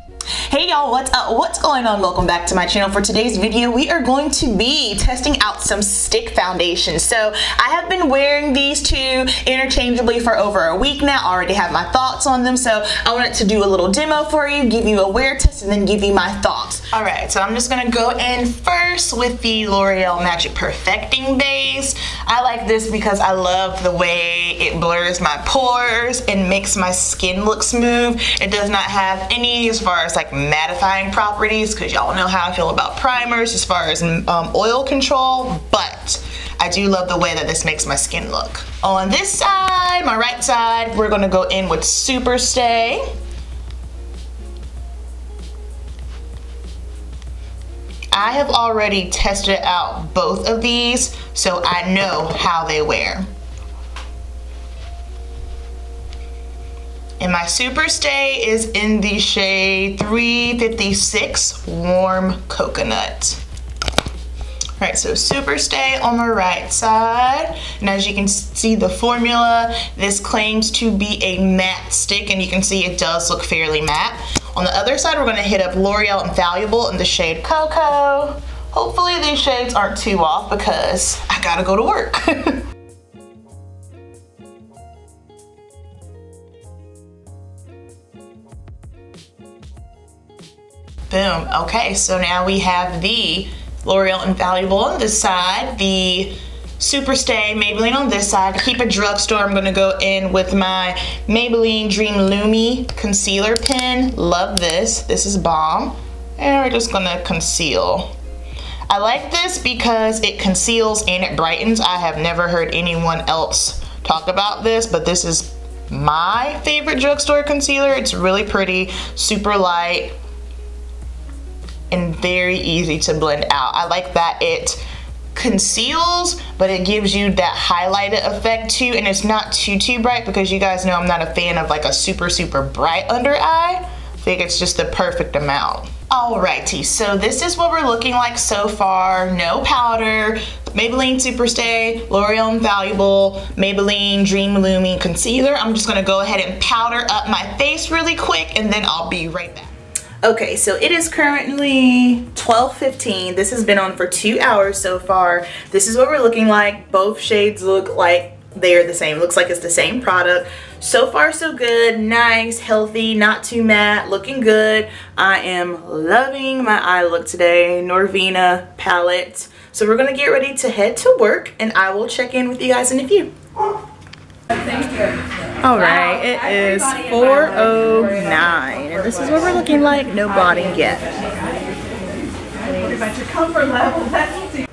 Hey y'all, what's up? What's going on? Welcome back to my channel. For today's video, we are going to be testing out some stick foundations. So I have been wearing these two interchangeably for over a week now. I already have my thoughts on them, so I wanted to do a little demo for you, give you a wear test, and then give you my thoughts. Alright, so I'm just gonna go in first with the L'Oreal Magic Perfecting Base. I like this because I love the way it blurs my pores and makes my skin look smooth. It does not have any as far as like mattifying properties, because y'all know how I feel about primers as far as oil control, but I do love the way that this makes my skin look. On this side, my right side, we're gonna go in with Superstay. I have already tested out both of these, so I know how they wear. And my Superstay is in the shade 356 Warm Coconut. Alright, so Superstay on my right side. And as you can see the formula, this claims to be a matte stick, and you can see it does look fairly matte. On the other side, we're going to hit up L'Oreal Infallible in the shade Cocoa. Hopefully these shades aren't too off because I gotta go to work. Boom. Okay, so now we have the L'Oreal Infallible on this side, the Superstay Maybelline on this side. To keep it drugstore, I'm gonna go in with my Maybelline Dream Lumi concealer pen. Love this. This is bomb. And we're just gonna conceal. I like this because it conceals and it brightens. I have never heard anyone else talk about this, but this is my favorite drugstore concealer. It's really pretty, super light, and very easy to blend out. I like that it conceals, but it gives you that highlighted effect too, and it's not too bright, because you guys know I'm not a fan of like a super bright under eye. I think it's just the perfect amount. Alrighty, so this is what we're looking like so far. No powder, Maybelline Superstay, L'Oreal Infallible, Maybelline Dream Lumi concealer. I'm just gonna go ahead and powder up my face really quick, and then I'll be right back. Okay, so it is currently 12:15. This has been on for 2 hours so far. This is what we're looking like. Both shades look like they're the same. Looks like it's the same product. So far so good. Nice, healthy, not too matte, looking good. I am loving my eye look today. Norvina Palette. So we're gonna get ready to head to work, and I will check in with you guys in a few. Thank you. All right, it is 4:09, and this is what we're looking like. No blotting yet. About your comfort level, that's easy.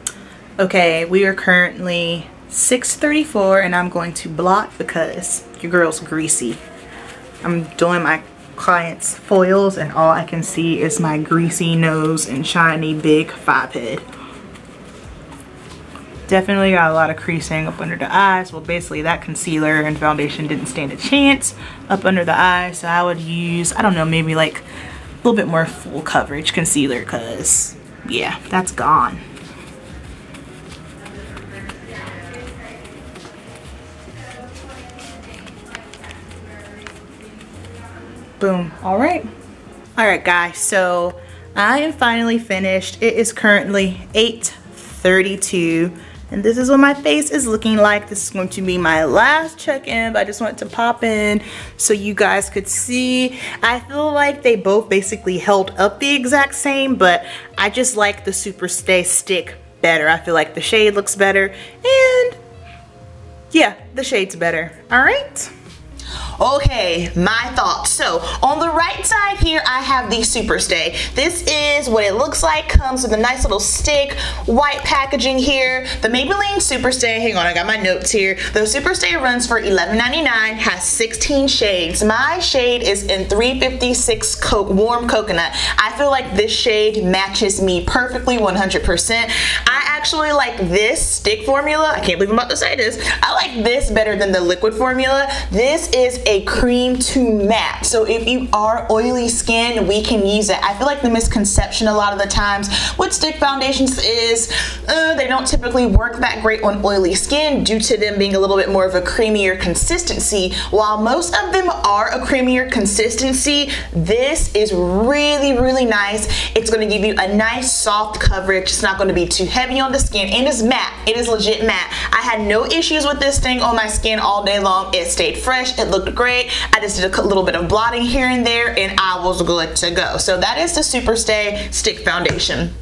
Okay, we are currently 6:34, and I'm going to blot because your girl's greasy. I'm doing my client's foils, and all I can see is my greasy nose and shiny big fob head. Definitely got a lot of creasing up under the eyes. Well, basically that concealer and foundation didn't stand a chance up under the eyes, so I would use, I don't know, maybe like a little bit more full coverage concealer, because yeah, that's gone. Boom. All right guys, so I am finally finished. It is currently 8:32. and this is what my face is looking like. This is going to be my last check-in, but I just wanted to pop in so you guys could see. I feel like they both basically held up the exact same, but I just like the Superstay stick better. I feel like the shade looks better, and yeah, the shade's better. All right. Okay, my thoughts. So on the right side here, I have the Superstay. This is what it looks like. Comes with a nice little stick, white packaging here. The Maybelline Superstay, hang on, I got my notes here. The Superstay runs for $11.99, has 16 shades. My shade is in 356 Warm Coconut. I feel like this shade matches me perfectly, 100%. I actually like this stick formula. I can't believe I'm about to say this. I like this better than the liquid formula. This is a cream to matte. So if you are oily skin, we can use it. I feel like the misconception a lot of the times with stick foundations is they don't typically work that great on oily skin due to them being a little bit more of a creamier consistency. While most of them are a creamier consistency, this is really, really nice. It's going to give you a nice soft coverage. It's not going to be too heavy on the skin, and it's matte. It is legit matte. I had no issues with this thing on my skin all day long. It stayed fresh. It looked great. I just did a little bit of blotting here and there, and I was good to go. So that is the Superstay Stick Foundation.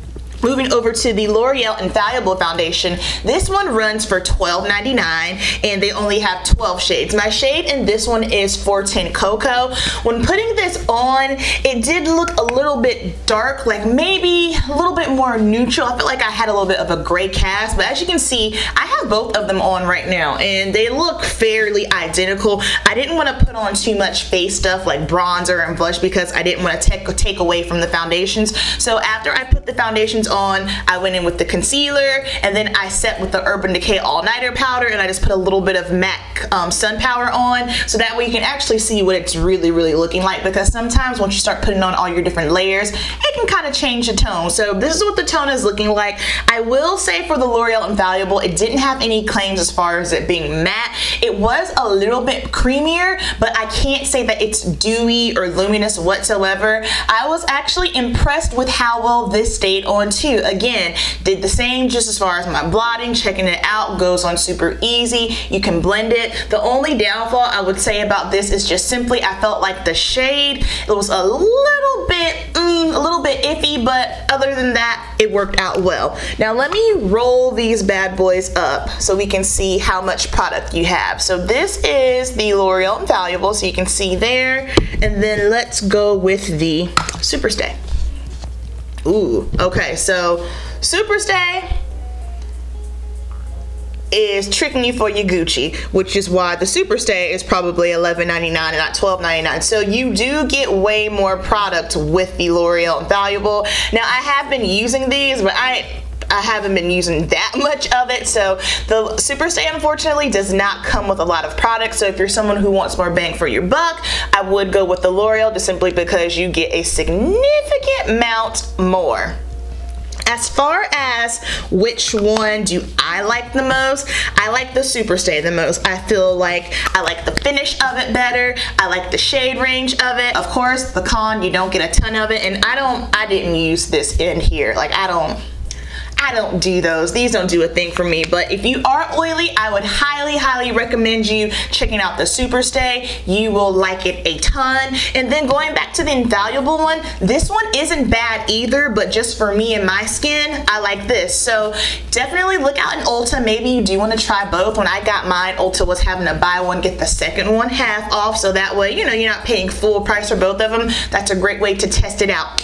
Moving over to the Loreal Infallible foundation, this one runs for $12.99 and they only have 12 shades. My shade in this one is 410 Cocoa. When putting this on, it did look a little bit dark, like maybe a little bit more neutral. I feel like I had a little bit of a gray cast, but as you can see, I have both of them on right now and they look fairly identical. I didn't want to put on too much face stuff like bronzer and blush because I didn't want to take away from the foundations. So after I put the foundations on, I went in with the concealer and then I set with the Urban Decay All Nighter powder and I just put a little bit of MAC sun powder on so that way you can actually see what it's really looking like, because sometimes once you start putting on all your different layers, it can kind of change the tone. So this is what the tone is looking like. I will say for the Loreal Infallible, it didn't have any claims as far as it being matte. It was a little bit creamier, but I can't say that it's dewy or luminous whatsoever. I was actually impressed with how well this stayed on too. Again, did the same just as far as my blotting, checking it out, goes on super easy. You can blend it. The only downfall I would say about this is just simply I felt like the shade, it was a little bit iffy, but other than that, it worked out well. Now let me roll these bad boys up so we can see how much product you have. So this is the Loreal Infallible, so you can see there, and then let's go with the Superstay. Ooh, okay, so Superstay is tricking you for your Gucci, which is why the Superstay is probably $11.99 and not $12.99. So you do get way more product with the Loreal Infallible. Now I have been using these, but I haven't been using that much of it. So the Superstay unfortunately does not come with a lot of product. So if you're someone who wants more bang for your buck, I would go with the Loreal just simply because you get a significant amount more. As far as which one do I like the most, I like the Superstay the most. I feel like I like the finish of it better. I like the shade range of it. Of course, the con, you don't get a ton of it, and I didn't use this in here. Like I don't do those. These don't do a thing for me. But if you are oily, I would highly recommend you checking out the Superstay. You will like it a ton. And then going back to the Infallible one, this one isn't bad either, but just for me and my skin, I like this. So definitely look out in Ulta. Maybe you do want to try both. When I got mine, Ulta was having a buy one, get the second one half off. So that way, you know, you're not paying full price for both of them. That's a great way to test it out.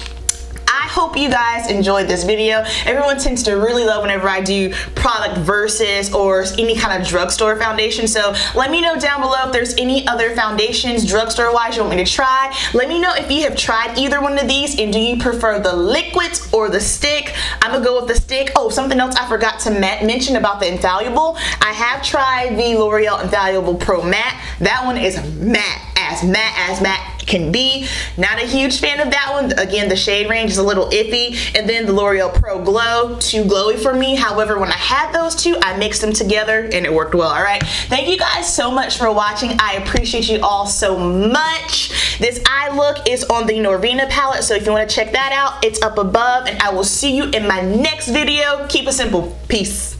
I hope you guys enjoyed this video. Everyone tends to really love whenever I do product versus or any kind of drugstore foundation. So let me know down below if there's any other foundations drugstore wise you want me to try. Let me know if you have tried either one of these and do you prefer the liquids or the stick. I'm gonna go with the stick. Oh, something else I forgot to mention about the Infallible. I have tried the Loreal Infallible Pro Matte. That one is matte as matte can be. Not a huge fan of that one. Again, the shade range is a little iffy. And then the L'Oreal Pro Glow, too glowy for me. However, when I had those two, I mixed them together and it worked well. All right, thank you guys so much for watching. I appreciate you all so much. This eye look is on the Norvina palette, so if you want to check that out, it's up above, and I will see you in my next video. Keep it simple. Peace.